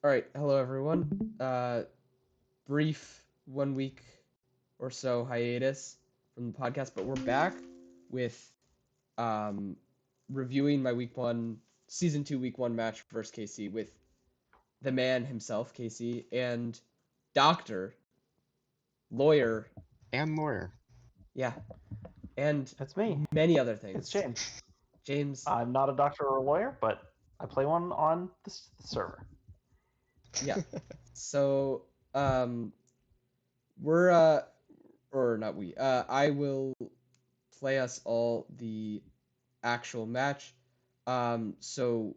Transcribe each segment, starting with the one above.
All right, hello everyone. Brief 1 week or so hiatus from the podcast, but we're back with um, reviewing my season 2, week 1 match versus KC with the man himself, KC, and doctor, lawyer, And lawyer. yeah, and That's me. many other things. It's James. James. I'm not a doctor or a lawyer, but I play one on the server. Yeah. So we're or not we. I will play us all the actual match. So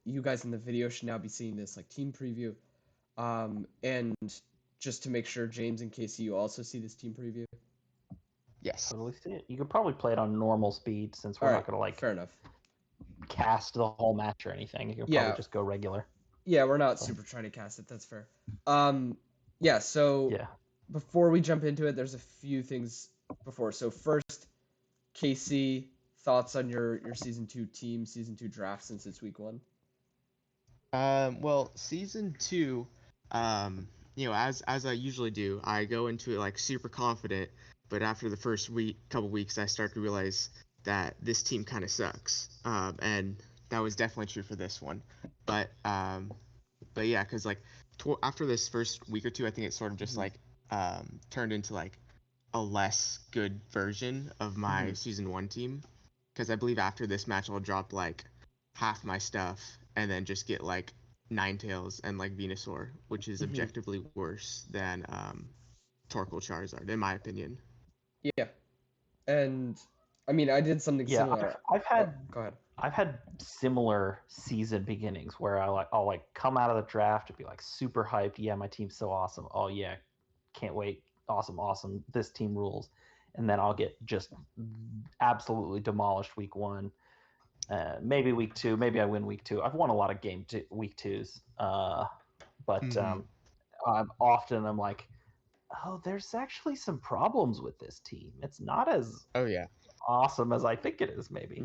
you guys in the video should now be seeing this like team preview. And just to make sure, James and Casey, you also see this team preview. Yes. Totally see it. You could probably play it on normal speed since we're not going to fair enough. Cast the whole match or anything. You can probably just go regular. Yeah, we're not super trying to cast it. That's fair. So before we jump into it, there's a few things before. So first, Casey, thoughts on your season 2 team, season 2 draft since it's week 1? Well, season 2, as I usually do, I go into it like super confident, but after the first couple weeks, I start to realize that this team kind of sucks. And that was definitely true for this one. But yeah, because like after this first week or two, I think it sort of just turned into like a less good version of my season 1 team, because I believe after this match I'll drop like half my stuff and then just get like Ninetales and like Venusaur, which is objectively worse than Torkoal Charizard in my opinion. Yeah, and I mean I did something similar. Go ahead. I've had similar season beginnings where I'll come out of the draft and be like super hyped. Yeah, my team's so awesome. Oh yeah, can't wait. Awesome. This team rules. And then I'll get just absolutely demolished week 1. Maybe week 2. Maybe I win week 2. I've won a lot of week 2s. But I'm like, oh, there's actually some problems with this team. It's not as awesome as I think it is, maybe.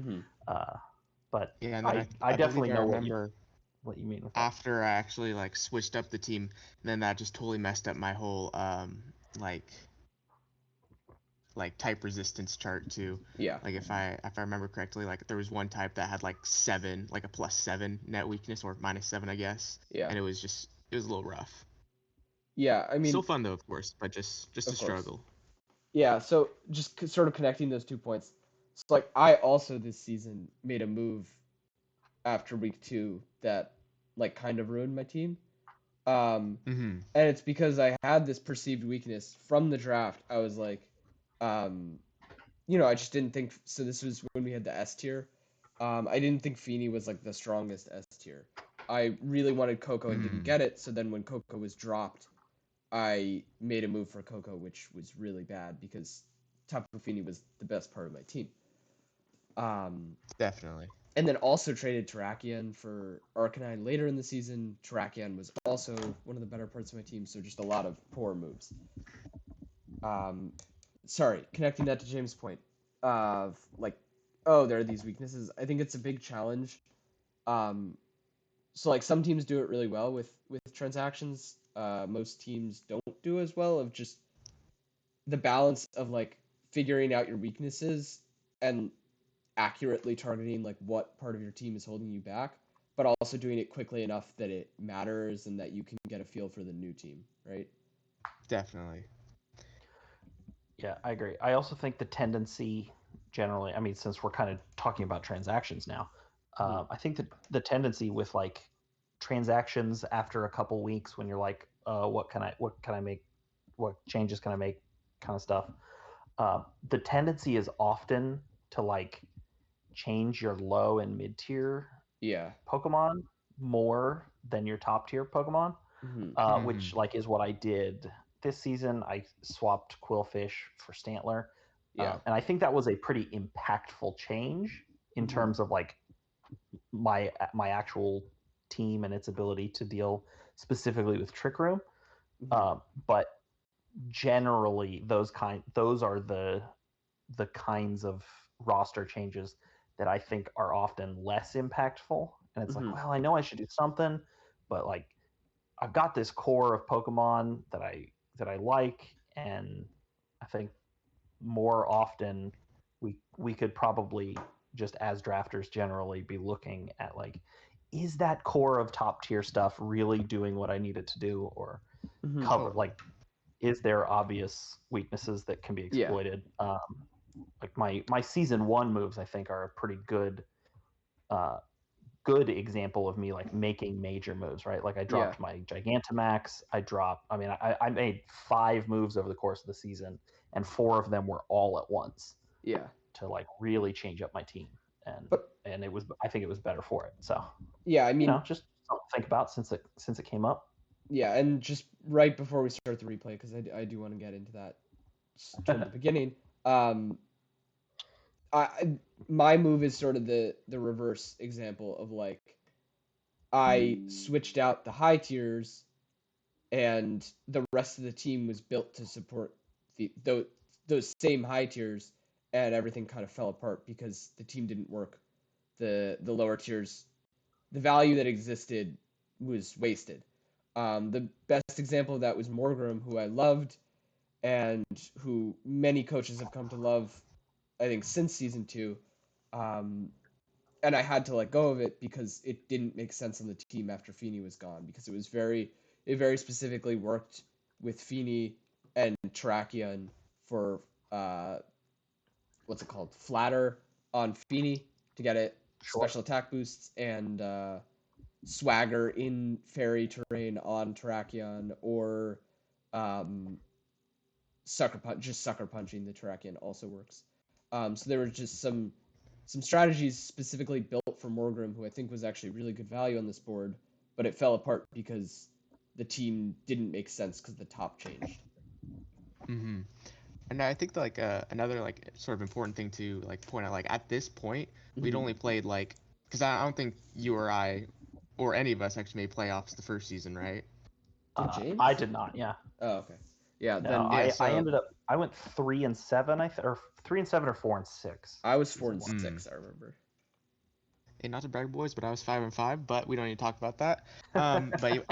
But yeah, I definitely know what you mean with that. After I actually like switched up the team, then that just totally messed up my whole like type resistance chart too. Yeah. Like if I remember correctly, like there was one type that had like 7, like a +7 net weakness or -7, I guess. Yeah. And it was a little rough. Yeah, I mean still fun though, of course, but just a struggle. Yeah, so just sort of connecting those 2 points. So like I also this season made a move after week 2 that like kind of ruined my team. And it's because I had this perceived weakness from the draft. I was like, I just didn't think. So this was when we had the S tier. I didn't think Feeny was like the strongest S tier. I really wanted Coco and didn't get it. So then when Coco was dropped, I made a move for Coco, which was really bad because Tapu Fini was the best part of my team. Definitely. And then also traded Terrakion for Arcanine later in the season. Terrakion was also one of the better parts of my team, so just a lot of poor moves. Sorry, connecting that to James' point of like, oh, there are these weaknesses. I think it's a big challenge. So like some teams do it really well with transactions. Most teams don't do as well, of just the balance of like figuring out your weaknesses and accurately targeting like what part of your team is holding you back, but also doing it quickly enough that it matters and that you can get a feel for the new team, right? Definitely. Yeah, I agree. I also think the tendency generally, I mean, since we're kind of talking about transactions now, I think that the tendency with like transactions after a couple weeks when you're like, what can I make, what changes can I make, kind of stuff. The tendency is often to like change your low and mid tier Pokemon more than your top tier Pokemon, which like is what I did this season. I swapped Quillfish for Stantler. And I think that was a pretty impactful change in terms of like my actual team and its ability to deal specifically with Trick Room. But generally those are the kinds of roster changes that I think are often less impactful. And it's like, well, I know I should do something, but like I've got this core of Pokemon that I like, and I think more often we could probably just as drafters generally be looking at like, is that core of top tier stuff really doing what I need it to do, or cover Totally. like, is there obvious weaknesses that can be Yeah. exploited? Like my season 1 moves, I think, are a pretty good example of me like making major moves, right? Like I dropped my Gigantamax. I made 5 moves over the course of the season, and 4 of them were all at once. Yeah. To like really change up my team, and I think it was better for it. So yeah, I mean, just something to think about since it came up. Yeah, and just right before we start the replay, because I do want to get into that toward the beginning. My move is sort of the reverse example of like, I switched out the high tiers, and the rest of the team was built to support those same high tiers, and everything kind of fell apart because the team didn't work. The lower tiers, the value that existed was wasted. The best example of that was Morgrim, who I loved, and who many coaches have come to love, I think, since season 2. And I had to let go of it because it didn't make sense on the team after Feeney was gone, because it very specifically worked with Feeney and Terrakion for what's it called? Flatter on Feeney to get it special attack boosts, and Swagger in fairy terrain on Terrakion, or sucker punching the Terrakion also works. So there were just some strategies specifically built for Morgrim, who I think was actually really good value on this board, but it fell apart because the team didn't make sense because the top changed. Mm-hmm. And I think like another like sort of important thing to like point out, like at this point we'd only played like, because I don't think you or I or any of us actually made playoffs the first season, right? Did James? I did not. Yeah. Oh, okay. Yeah. No, then I ended up. I went 3-7. Or 3-7 or 4-6. I was 4-6. I remember. Hey, not to brag, boys, but I was 5-5. But we don't need to talk about that. But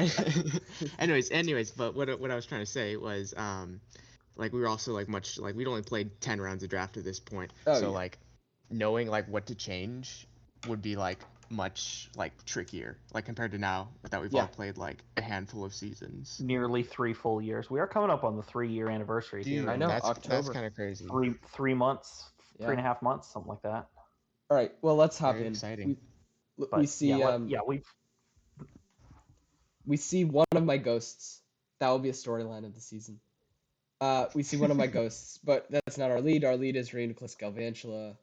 anyways. But what I was trying to say was, like we were also like much like we'd only played 10 rounds of draft at this point. So like knowing like what to change would be like much like trickier, like compared to now that we've all played like a handful of seasons. Nearly 3 full years. We are coming up on the 3-year anniversary. Dude, I know, that's October. kind of crazy. 3 months, 3.5 months, something like that. All right, well, let's hop Very in. exciting. We see we see one of my ghosts. That will be a storyline of the season. We see one of my ghosts, but that's not our lead. Our lead is Reuniclus Galvantula,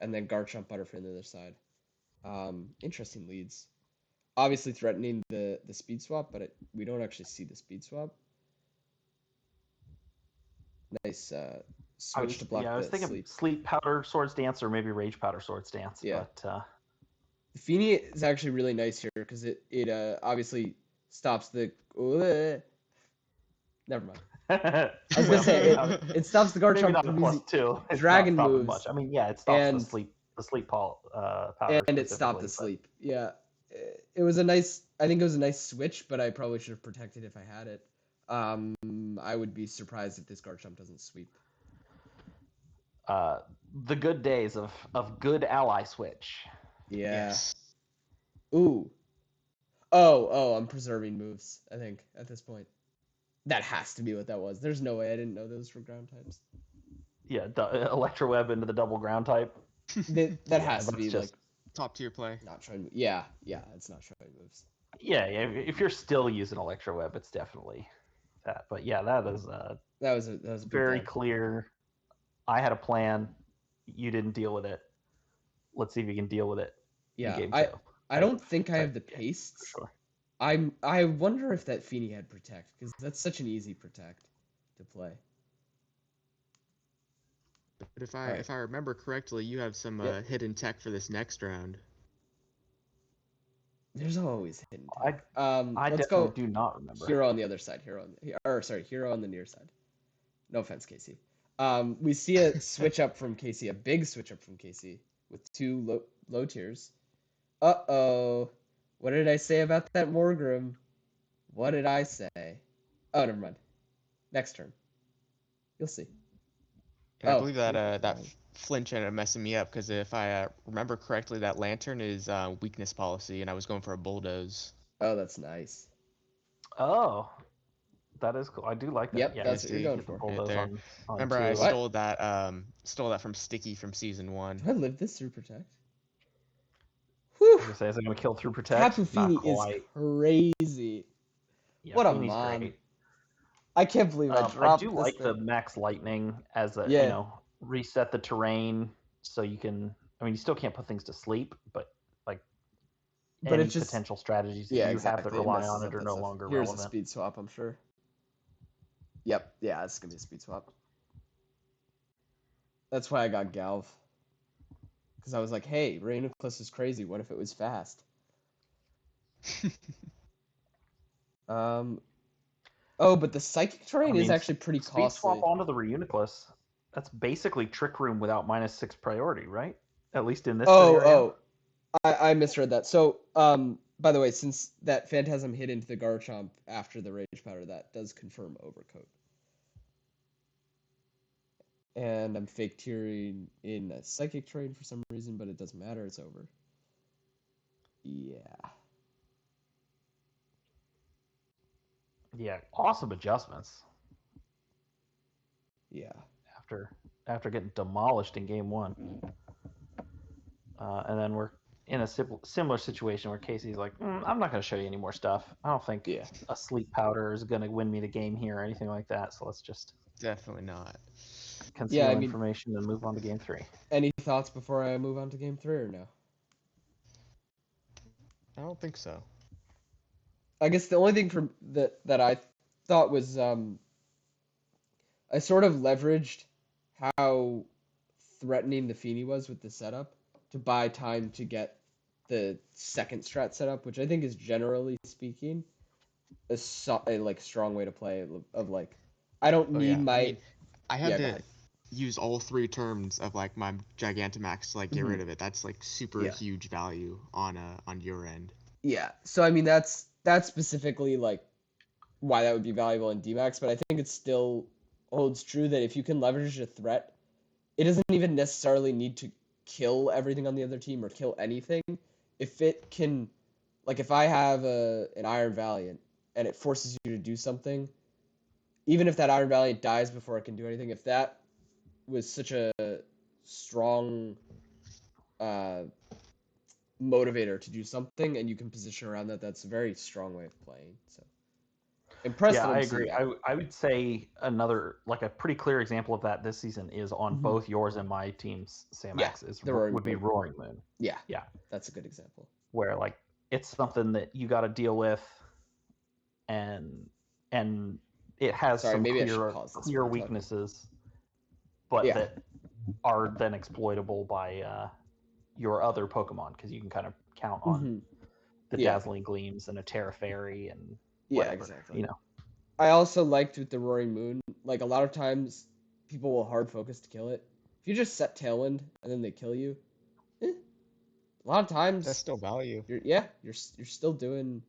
and then Garchomp Butterfree on the other side. Interesting leads. Obviously threatening the speed swap, but we don't actually see the speed swap. Nice switch to block. I was thinking Sleep Powder Swords Dance, or maybe Rage Powder Swords Dance. Yeah. But the Feeney is actually really nice here because it obviously stops the. Never mind. I was gonna say it stops the Garchomp from using dragon moves. Much. I mean, yeah, it stops the sleep powder, and it stopped the sleep. Yeah, it was a nice. I think it was a nice switch, but I probably should have protected if I had it. I would be surprised if this Garchomp doesn't sweep. The good days of good ally switch. Yeah. Yes. Ooh. Oh, I'm preserving moves, I think, at this point. That has to be what that was. There's no way I didn't know those were ground types. Yeah, Electro Web into the double ground type. That has to be just like top tier play. Not trying. Yeah, it's not trying moves. Yeah, if you're still using Electro Web, it's definitely that. But yeah, that was very clear. I had a plan. You didn't deal with it. Let's see if you can deal with it. Yeah, I don't think I have the pastes. For sure. I wonder if that Feeney had protect, because that's such an easy protect to play. But if I remember correctly, you have some hidden tech for this next round. There's always hidden tech. I let's go. Do not remember. Hero on the other side. Hero on the near side. No offense, Casey. We see a switch up from Casey, a big switch up from Casey with 2 low tiers. Uh-oh. What did I say about that Morgrim? What did I say? Oh, never mind. Next turn. You'll see. And I Oh, believe that yeah, that fine. flinch ended up messing me up because if I remember correctly, that lantern is weakness policy, and I was going for a bulldoze. Oh, that's nice. Oh, that is cool. I do like that. Yep, Yeah, that's You what you're see, going get the for. bulldoze there. on Remember, I two. What? stole that from Sticky from season 1. Do I live this through Protect? I Whew! was gonna say, is it gonna kill through protect? Tapu Not Fini is quite. crazy. Yeah, What a Feeney's mon. great. I can't believe I I do dropped this like the thing. max lightning as a Yeah. reset the terrain so you can. I mean, you still can't put things to sleep, but like But any it just potential strategies that yeah, you have that exactly. It rely on messes it up are that no stuff. longer Here's a relevant. speed swap, I'm sure. Yep, yeah, it's gonna be a speed swap. That's why I got Galv. Because I was like, hey, Reuniclus is crazy. What if it was fast? Oh, but the psychic terrain is actually pretty speed costly. swap onto the Reuniclus. That's basically Trick Room without -6 priority, right? At least in this scenario. I misread that. So, by the way, since that Phantasm hit into the Garchomp after the Rage Powder, that does confirm Overcoat. And I'm fake tearing in a Psychic terrain for some reason, but it doesn't matter. It's over. Yeah. Yeah, awesome adjustments. Yeah. After getting demolished in game 1. And then we're in a similar situation where Casey's like, I'm not going to show you any more stuff. I don't think a sleep powder is going to win me the game here or anything like that. So let's just Definitely not. Conceal information and move on to game 3. Any thoughts before I move on to game 3 or no? I don't think so. I guess the only thing that I thought was I sort of leveraged how threatening the Fini was with the setup to buy time to get the second strat setup, which I think is generally speaking a strong way to play of like I don't need my. I mean, I had go to ahead. use all 3 terms of like my Gigantamax to like get rid of it. That's like super huge value on your end. Yeah. So I mean that's specifically like why that would be valuable in DMAX, but I think it still holds true that if you can leverage a threat, it doesn't even necessarily need to kill everything on the other team or kill anything. If it can, like if I have an Iron Valiant and it forces you to do something, even if that Iron Valiant dies before it can do anything, if that was such a strong motivator to do something and you can position around that, that's a very strong way of playing. So impressed. Yeah, I agree. I would say another like a pretty clear example of that this season is on both yours and my team's Samax's would be Roaring Moon. Yeah, yeah, that's a good example. Where like it's something that you got to deal with, and it has some clear weaknesses, but that are then exploitable by your other Pokemon because you can kind of count on the Dazzling Gleams and a Terra Fairy and whatever, exactly. I also liked with the Roaring Moon, like a lot of times people will hard focus to kill it. If you just set Tailwind and then they kill you, a lot of times that's still value. You're still doing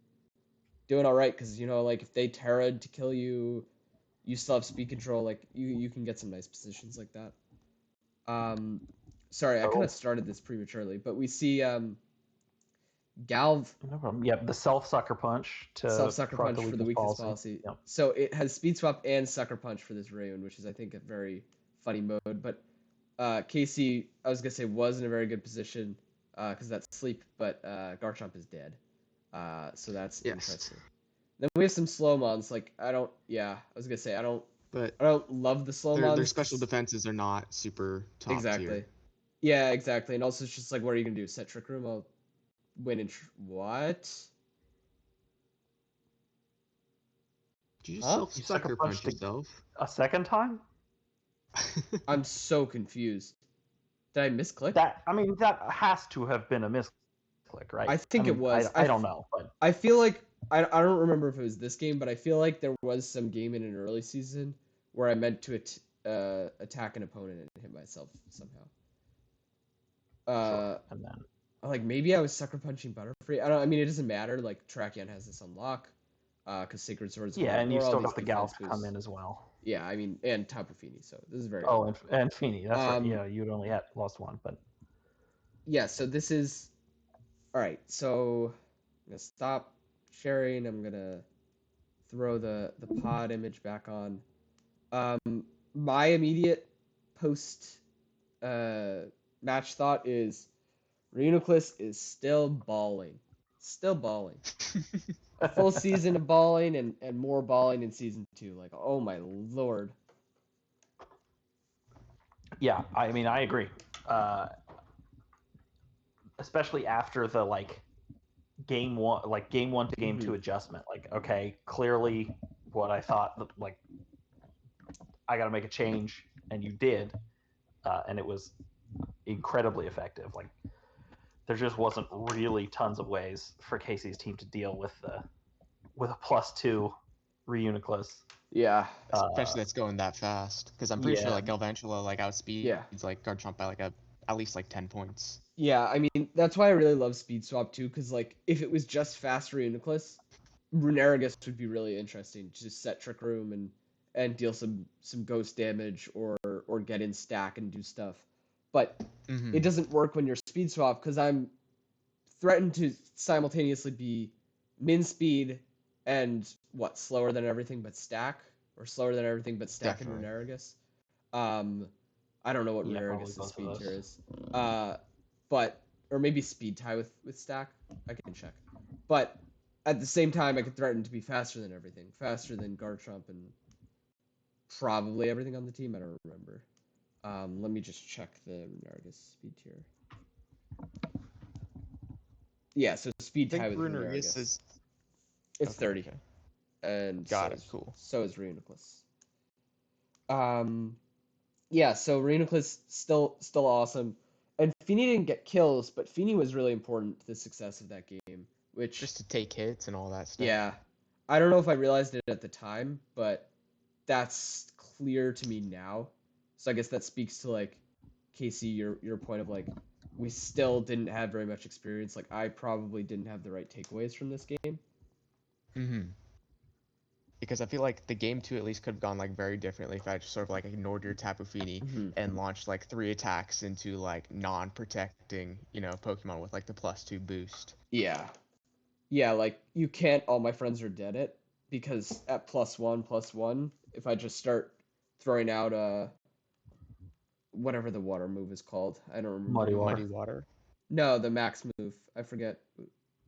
all right because like if they Terra'd to kill you, you still have speed control. Like you can get some nice positions like that. Sorry, I kind of started this prematurely, but we see Galv. No problem. Yep, the Sucker Punch for the weakness policy. Yep. So it has Speed Swap and Sucker Punch for this Rune, which is I think a very funny mode. But Casey, I was gonna say, was in a very good position because that's sleep, but Garchomp is dead. So that's interesting. Then we have some slow mons. Like I don't love the slow mons. Their special defenses are not super top tier. Yeah, exactly. And also it's just like, what are you gonna do? Set Trick Room? I'll win in what? Did you sucker punch yourself a second time? I'm so confused. Did I misclick? That has to have been a misclick, right? I think it was. I don't know, but I feel like I don't remember if it was this game, but I feel like there was some game in an early season where I meant to attack an opponent and hit myself somehow. Sure. And then like maybe I was sucker punching Butterfree. I mean it doesn't matter. Like Tracheon has this on lock. because Sacred Swords. Yeah, and you ignore all still these got the defense Galf come boosts. in as well. Yeah, I mean, and Tapu Fini, so this is very Oh, good. and Fini, that's right. Um, Yeah, you'd only had lost one, but Yeah, so this is all right. So I'm gonna stop sharing. I'm gonna throw the pod image back on. My immediate post match thought is Reuniclus is still balling. Still balling. A full season of balling and more balling in season 2. Like, oh my lord. yeah, I mean, I agree. Especially after the game one to game 2 adjustment. Like, okay, clearly what I thought, like, I got to make a change, and you did, and it was incredibly effective. Like, there just wasn't really tons of ways for Casey's team to deal with a +2 Reuniclus. Yeah. Especially that's going that fast, because I'm pretty sure like Galvantula like outspeeds like Garchomp by like at least like 10 points. Yeah, I mean, that's why I really love Speed Swap too, because like if it was just fast Reuniclus, Runerigus would be really interesting. Just set Trick Room and deal some ghost damage or get in stack and do stuff. But it doesn't work when you're Speed Swap, because I'm threatened to simultaneously be min speed and slower than everything but stack, or slower than everything but stack in Runerigus. I don't know what Runerigus' speed tier is. But or maybe speed tie with stack. I can check. But at the same time, I could threaten to be faster than everything, faster than Garchomp and probably everything on the team. I don't remember. Let me just check the Runerigus speed tier. Yeah, so speed tie with Runerigus is it's 30, okay. And cool. So is Reuniclus. Yeah, so Reuniclus still awesome. And Fini didn't get kills, but Fini was really important to the success of that game. Which just to take hits and all that stuff. Yeah. I don't know if I realized it at the time, but that's clear to me now. So I guess that speaks to like Casey, your point of like we still didn't have very much experience. Like I probably didn't have the right takeaways from this game. Because I feel like the game 2 at least could have gone like very differently if I just sort of like ignored your Tapu Fini and launched like 3 attacks into like non-protecting, Pokemon with like the +2 boost. Yeah. Yeah, like you can't all my friends are dead it, because at +1/+1, if I just start throwing out whatever the water move is called. I don't remember. Muddy Water? No, the max move. I forget.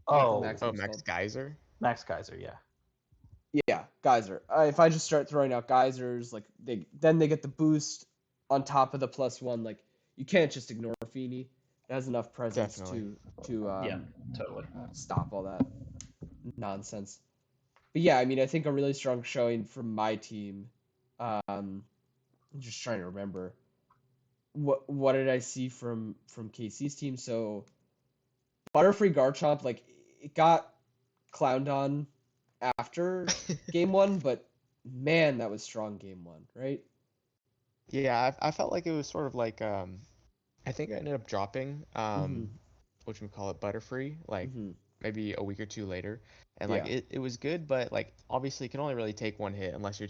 Max Geyser? Max Geyser, yeah. Yeah, Geyser. If I just start throwing out Geysers, like they get the boost on top of the +1. Like you can't just ignore Fini. It has enough presence to yeah, totally stop all that nonsense. But yeah, I mean, I think a really strong showing from my team. I'm just trying to remember what did I see from Casey's team. So Butterfree Garchomp, like it got clowned on after game 1, but man, that was strong game 1, right? Yeah, I felt like it was sort of like I think I ended up dropping whatchamacallit, Butterfree, like maybe a week or 2 later, and like it was good, but like obviously you can only really take 1 hit unless you're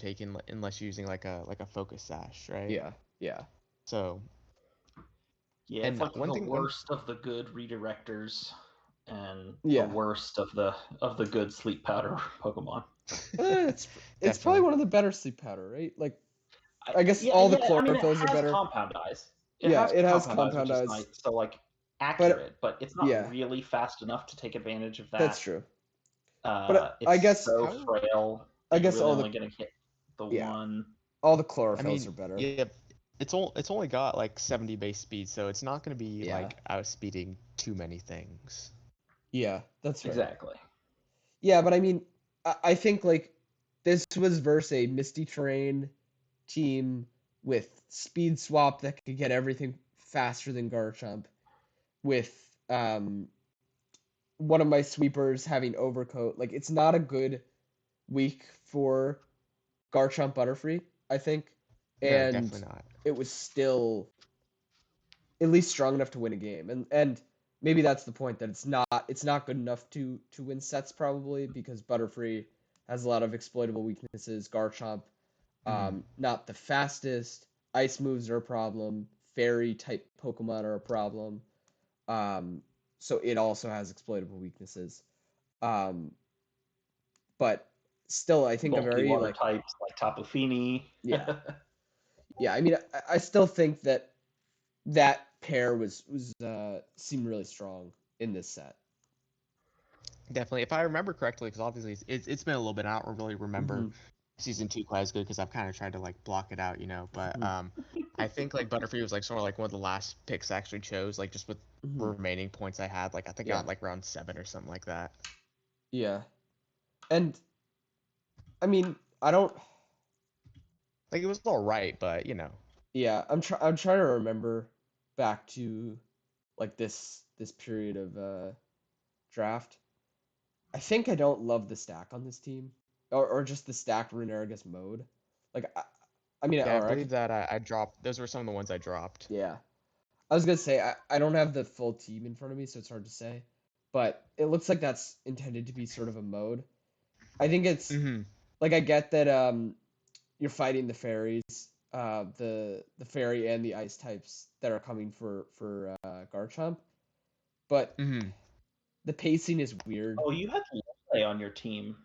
using like a focus sash, right? Yeah. So yeah, it's like the worst of the good redirectors and the worst of the good sleep powder Pokemon. It's probably one of the better sleep powder, right? Like I guess all the chlorophylls are better. Compound eyes. It has compound eyes. Nice. So like accurate, but it's not really fast enough to take advantage of that. That's true. But I guess so frail. I guess all only gonna hit the one. All the chlorophylls are better. Yeah, it's only got like 70 base speed, so it's not gonna be like outspeeding too many things. Yeah, that's right. Exactly. Yeah, but I mean, I think like this was versus a Misty Terrain team with Speed Swap that could get everything faster than Garchomp, with one of my sweepers having Overcoat. Like it's not a good week for Garchomp Butterfree, I think. And definitely not. It was still at least strong enough to win a game. And maybe that's the point, that it's not good enough to win sets probably, because Butterfree has a lot of exploitable weaknesses. Garchomp, Mhm. not the fastest. Ice moves are a problem. Fairy type Pokemon are a problem. So it also has exploitable weaknesses. But still, I think a Bulky very water like types like Tapu Fini. yeah, yeah. I mean, I still think that that pair was seemed really strong in this set. Definitely, if I remember correctly, because obviously it's been a little bit. I don't really remember Mhm. season 2 quite as good because I've kind of tried to like block it out, But Mhm. I think like Butterfree was like sort of like one of the last picks I actually chose, like just with Mhm. remaining points I had. Like I think I Yeah. got like round 7 or something like that. Yeah, and I mean, I don't. Like it was all right, but Yeah, I'm trying to remember back to like this period of draft. I think I don't love the stack on this team, or just the stacked Runerigus mode. Like I mean, Yeah, I or I believe could, that I dropped. Those were some of the ones I dropped. yeah. I was gonna say I don't have the full team in front of me, so it's hard to say. But it looks like that's intended to be sort of a mode. I think it's Mm-hmm. like I get that you're fighting the fairies, the fairy and the ice types that are coming for Garchomp, but Mm-hmm. the pacing is weird. Oh, you had Lele on your team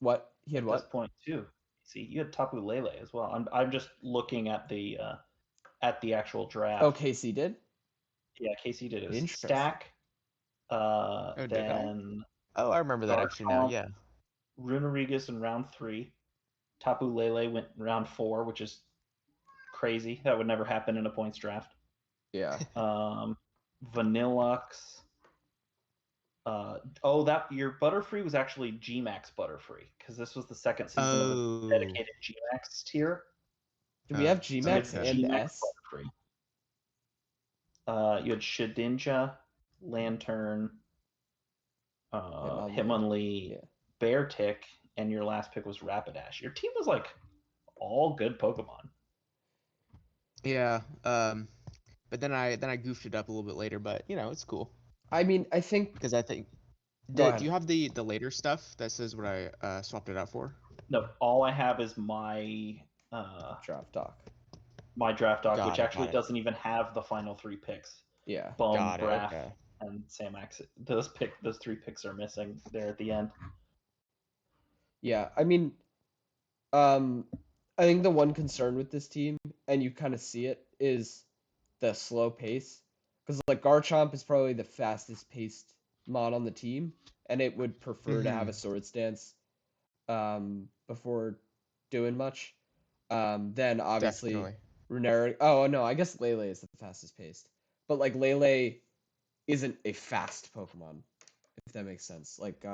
What he had at this what? point too. See, you had Tapu Lele as well. I'm just looking at the actual draft. Oh, KC did. Yeah, Casey did. It was Interesting. Stack, Oh, did I? then Oh, I remember that actually now. Garchomp, Yeah. Runerigus in round 3. Tapu Lele went in round 4, which is crazy. That would never happen in a points draft. Yeah. Vanillux. That your Butterfree was actually Gmax Butterfree because this was the second season of the Oh. dedicated Gmax tier. Do we have So you Gmax had and Gmax S? Butterfree. You had Shedinja, Lantern, Hitmonlee, Yeah. Beartick, and your last pick was Rapidash. Your team was like all good Pokemon. Yeah. But then I goofed it up a little bit later, but it's cool. I mean, I think. Because I think. Go Do ahead. you have the later stuff that says what I swapped it out for? No, all I have is my Draft doc. My draft doc, Got which it, actually got it. doesn't even have the final 3 picks. Yeah. Bone, Got it, Braff, okay. and Samax. Those 3 picks are missing there at the end. Yeah. I mean, I think the one concern with this team, and you kind of see it, is the slow pace. Because like Garchomp is probably the fastest paced mon on the team, and it would prefer to have a Sword Stance before doing much. Then obviously Definitely. Runeric. Oh no, I guess Lele is the fastest paced, but like Lele isn't a fast Pokemon, if that makes sense. Like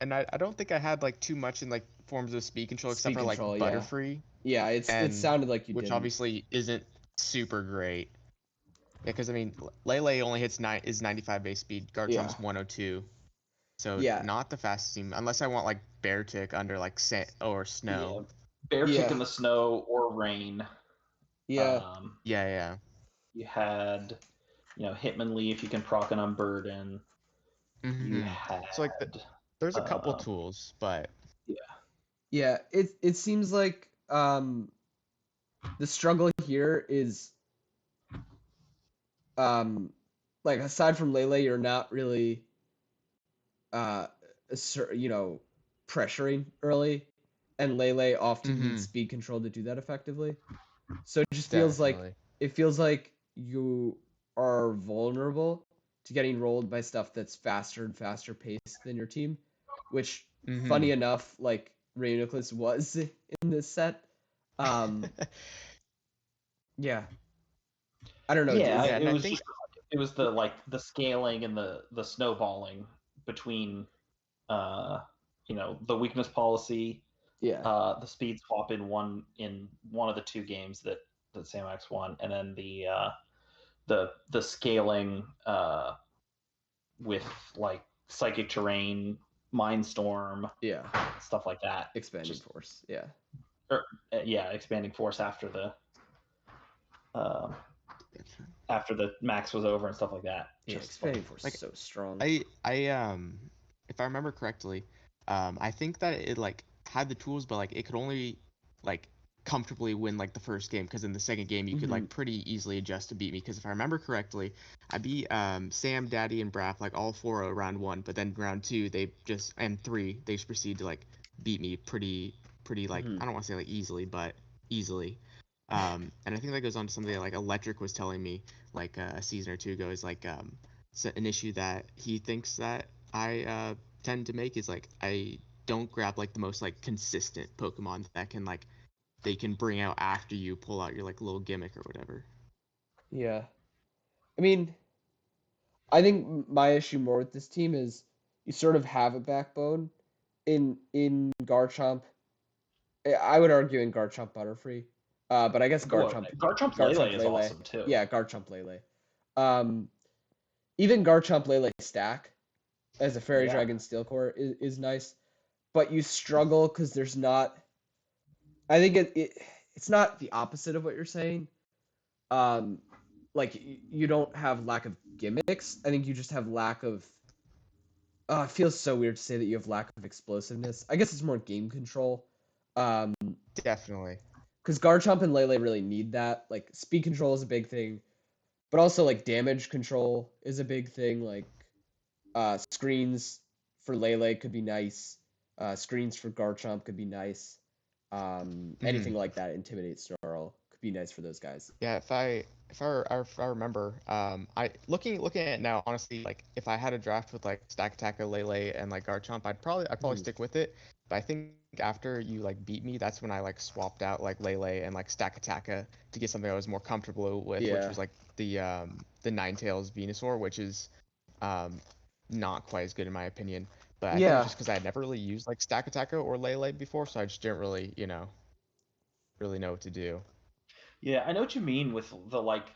And I don't think I had like too much in like forms of speed control except speed for like control, yeah, Butterfree, yeah. It and sounded like you which didn't. obviously isn't super great. Yeah, because I mean Lele only hits 95 base speed. Garchomp's 102, so Yeah. not the fastest team unless I want like Beartick under like or snow. Yeah. Beartick Yeah. in the snow or rain. Yeah. Yeah. You had, Hitmonlee if you can proc an Unburden. You had. So like there's a couple tools, but Yeah. It seems like the struggle here is like aside from Lele, you're not really pressuring early, and Lele often needs speed control to do that effectively. So it just feels definitely. like you are vulnerable to getting rolled by stuff that's faster and faster paced than your team, which funny enough, like Reuniclus was in this set. Yeah. I don't know. Yeah, Yeah, and I was think it was the scaling and the snowballing between the weakness policy, Yeah. the speed swap in one of the 2 games that Samax won, and then the scaling with like psychic terrain, mindstorm, Yeah. stuff like that. Expanding force. Yeah. Expanding force after the max was over and stuff like that. Yeah, Just expanding force like, is so strong. I if I remember correctly, I think that it like had the tools, but like it could only like comfortably win like the first game, because in the second game you could like pretty easily adjust to beat me. Because if I remember correctly, I beat Sam, Daddy, and Braff like all four round one, but then round two and three they just proceed to like beat me pretty like I don't want to say like easily, but easily. And I think that goes on to something that, like Electric was telling me like a season or two ago, is like an issue that he thinks that I tend to make is like I don't grab like the most like consistent Pokemon that can like they can bring out after you pull out your like little gimmick or whatever. Yeah. I mean, I think my issue more with this team is you sort of have a backbone in Garchomp. I would argue in Garchomp Butterfree. But I guess Garchomp Lele is awesome too. Yeah, Garchomp Lele. Even Garchomp Lele stack as a Fairy Dragon Steel Core is nice, but you struggle because there's not. I think it's not the opposite of what you're saying. Like you don't have lack of gimmicks. I think you just have lack of. It feels so weird to say that you have lack of explosiveness. I guess it's more game control. Definitely. Because Garchomp and Lele really need that. Like speed control is a big thing, but also like damage control is a big thing. Like screens for Lele could be nice. Screens for Garchomp could be nice. Anything like that, Intimidate, Snarl could be nice for those guys. Yeah, if I remember, I looking at it now, honestly, like if I had a draft with like Stack Attacker, Lele, and like Garchomp, I'd probably stick with it. But I think after you like beat me, that's when I like swapped out like Lele and like Stack Attacker to get something I was more comfortable with, which was like the Ninetales Venusaur, which is not quite as good in my opinion. But I think just because I had never really used like Stack Attacker or Lele before, so I just didn't really, really know what to do. Yeah, I know what you mean with the like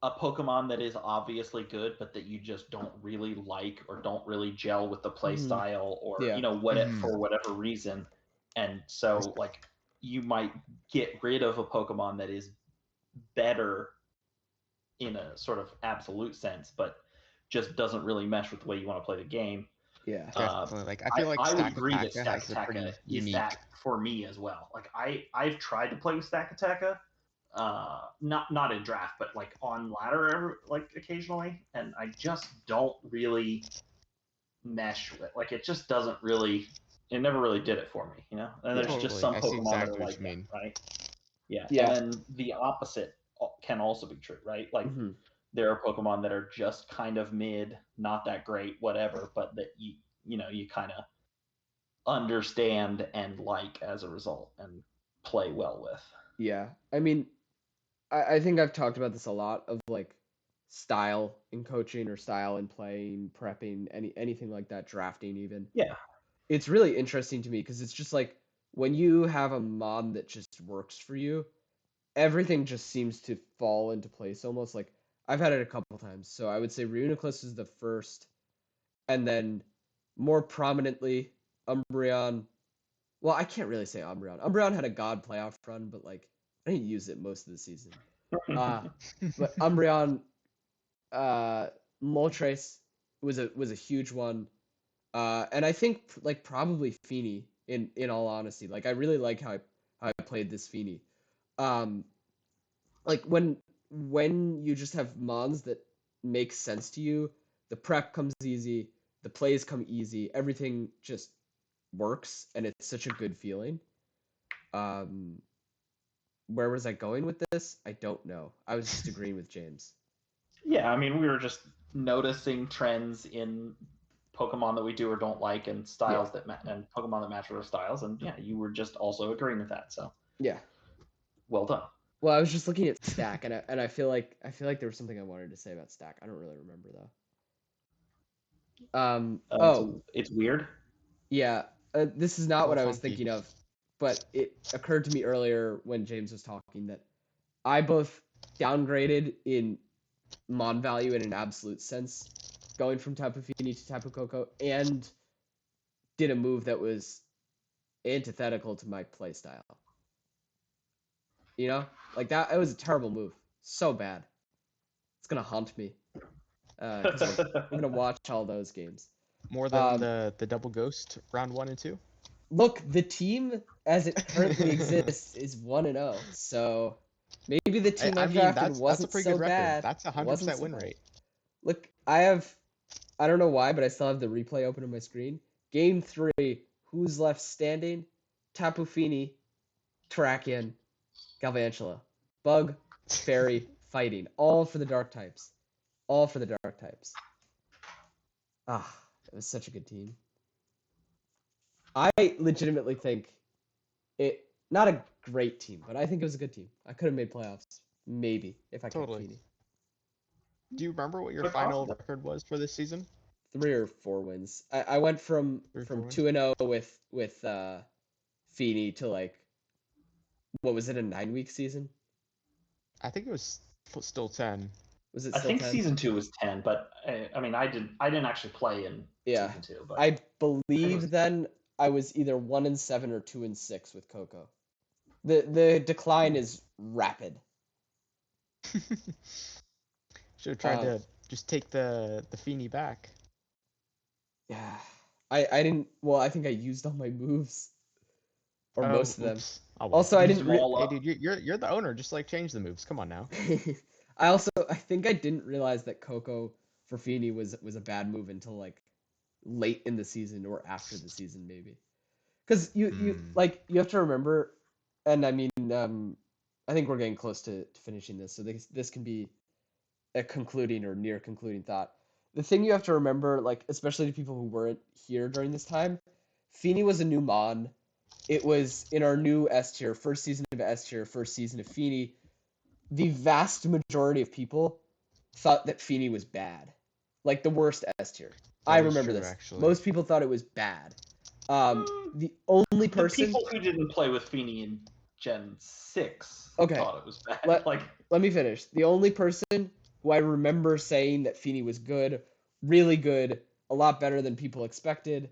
a Pokemon that is obviously good, but that you just don't really like or don't really gel with the play style, or for whatever reason. And so like you might get rid of a Pokemon that is better in a sort of absolute sense, but just doesn't really mesh with the way you want to play the game. Yeah, definitely. Like I feel like I would Stack agree that Attacker Stack has a pretty Attacker is unique. that for me as well. Like I've tried to play with Stack Attacker, not in draft, but like on ladder, like occasionally, and I just don't really mesh with. Like it just doesn't really. It never really did it for me, And there's just some Pokemon that are like that, right? Yeah. And then the opposite can also be true, right? Like there are Pokemon that are just kind of mid, not that great, whatever, but that you kind of understand and like as a result and play well with. Yeah. I mean, I think I've talked about this a lot of like style in coaching or style in playing, prepping, anything like that, drafting even. Yeah. It's really interesting to me because it's just like when you have a mod that just works for you, everything just seems to fall into place almost. Like I've had it a couple times. So I would say Reuniclus is the first, and then more prominently Umbreon. Well, I can't really say Umbreon. Umbreon had a god playoff run, but like I didn't use it most of the season. But Umbreon, Moltres was a huge one, and I think like probably Feeny in all honesty. Like I really like how I played this Feeny. Like when you just have mons that make sense to you, the prep comes easy, the plays come easy, everything just works, and it's such a good feeling. Where was I going with this? I don't know. I was just agreeing with James. Yeah, I mean, we were just noticing trends in Pokemon that we do or don't like, and styles and Pokemon that match with our styles, and you were just also agreeing with that. So well done. Well, I was just looking at Stack, and I feel like there was something I wanted to say about Stack. I don't really remember though. It's weird. Yeah, this is not what I was thinking of, but it occurred to me earlier when James was talking that I both downgraded in mon value in an absolute sense, going from Tapu Fini to Tapu Koko, and did a move that was antithetical to my playstyle. Like that. It was a terrible move. So bad. It's gonna haunt me. 'Cause I'm gonna watch all those games. More than the double ghost round 1 and 2? Look, the team as it currently exists is 1-0. So maybe the team I I mean, drafted that's a wasn't pretty so good record. bad. That's a Wasn't 100% so win bad. rate. Look, I don't know why, but I still have the replay open on my screen. Game 3, who's left standing? Tapu Fini, Terrakion, Galvantula. Bug, Fairy, Fighting. All for the dark types. All for the dark types. Ah, it was such a good team. I legitimately think it, not a great team, but I think it was a good team. I could have made playoffs, maybe, if I kept Totally. Fini. Do you remember what your Quite final possible. record was for this season? 3 or 4 wins. I went from 3 or 4 wins? 2-0 with Fini to like, what was it, a 9-week season? I think it was still 10. Was it I still think 10? season 2 was 10, but I mean, I didn't actually play in Yeah. season 2. But I believe then I was either 1-7 or 2-6 with Coco. The decline is rapid. Should have tried to just take the Fini back. Yeah. I didn't, well, I think I used all my moves. Or most of them. Oops. Oh, well. Also, I Used didn't them all Hey, up. dude, you're the owner. Just like change the moves. Come on now. I think I didn't realize that Coco for Fini was a bad move until like late in the season or after the season maybe. Because you have to remember, and I mean I think we're getting close to finishing this, so this can be a concluding or near concluding thought. The thing you have to remember, like especially to people who weren't here during this time, Fini was a new Mon. It was in our new S tier, first season of S tier, first season of Fini. The vast majority of people thought that Fini was bad, like the worst S tier. I remember this. Actually. Most people thought it was bad. The only person. The people who didn't play with Fini in Gen 6 Okay. thought it was bad. Let me finish. The only person who I remember saying that Fini was good, really good, a lot better than people expected,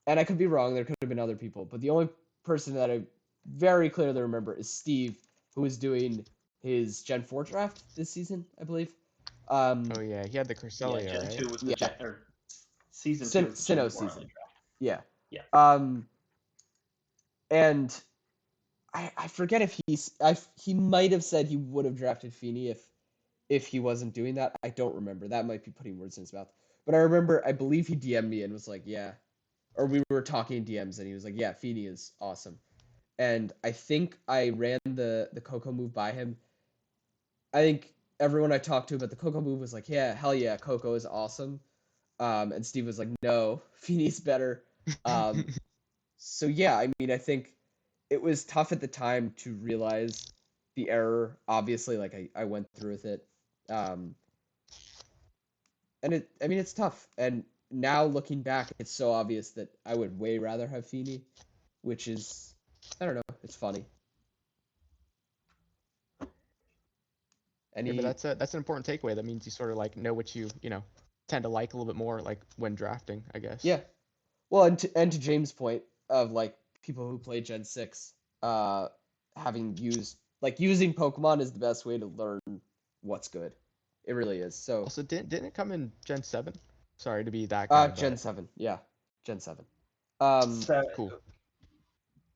and I could be wrong, there could have been other people, but the only person that I very clearly remember is Steve, who was doing his Gen 4 draft this season, I believe. Oh yeah, he had the Cresselia, Gen right? 2 was the season 2 was the Sinnoh Gen 4 season. only draft. Yeah. Yeah. And I forget if he might have said he would have drafted Fini if he wasn't doing that. I don't remember. That might be putting words in his mouth. But I believe he DM'd me and was like, yeah. Or we were talking DMs and he was like, yeah, Fini is awesome. And I think I ran the Coco move by him. I think everyone I talked to about the Coco move was like, yeah, hell yeah, Coco is awesome. And Steve was like, no, Fini's better. So yeah, I mean, I think it was tough at the time to realize the error. Obviously, like I went through with it. And it's tough. And now looking back, it's so obvious that I would way rather have Fini, which is, I don't know, it's funny. Yeah, but that's an important takeaway. That means you sort of like know what you tend to like a little bit more, like when drafting, I guess. Yeah. Well, and to James' point of like people who play Gen 6, having using Pokemon is the best way to learn what's good. It really is. So Also, didn't it come in Gen 7? Sorry to be that guy. Gen 7. Yeah. Gen 7. Cool.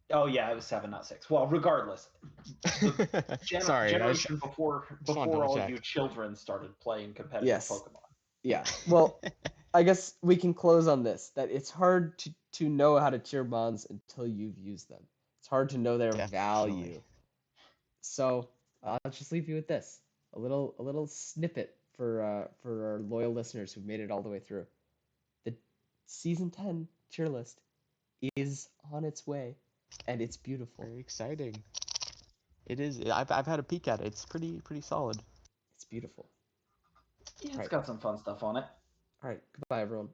Oh yeah, it was 7, not 6. Well, regardless, Sorry, generation before all check. you children started playing competitive Yes. Pokemon. Yeah. Well, I guess we can close on this, that it's hard to know how to tier bonds until you've used them. It's hard to know their value. So I'll just leave you with this. A little snippet for our loyal listeners who've made it all the way through. The season 10 tier list is on its way, and it's beautiful. Very exciting. It is. I've had a peek at it. It's pretty solid. It's beautiful. Yeah, it's got some fun stuff on it. All right. Goodbye, everyone.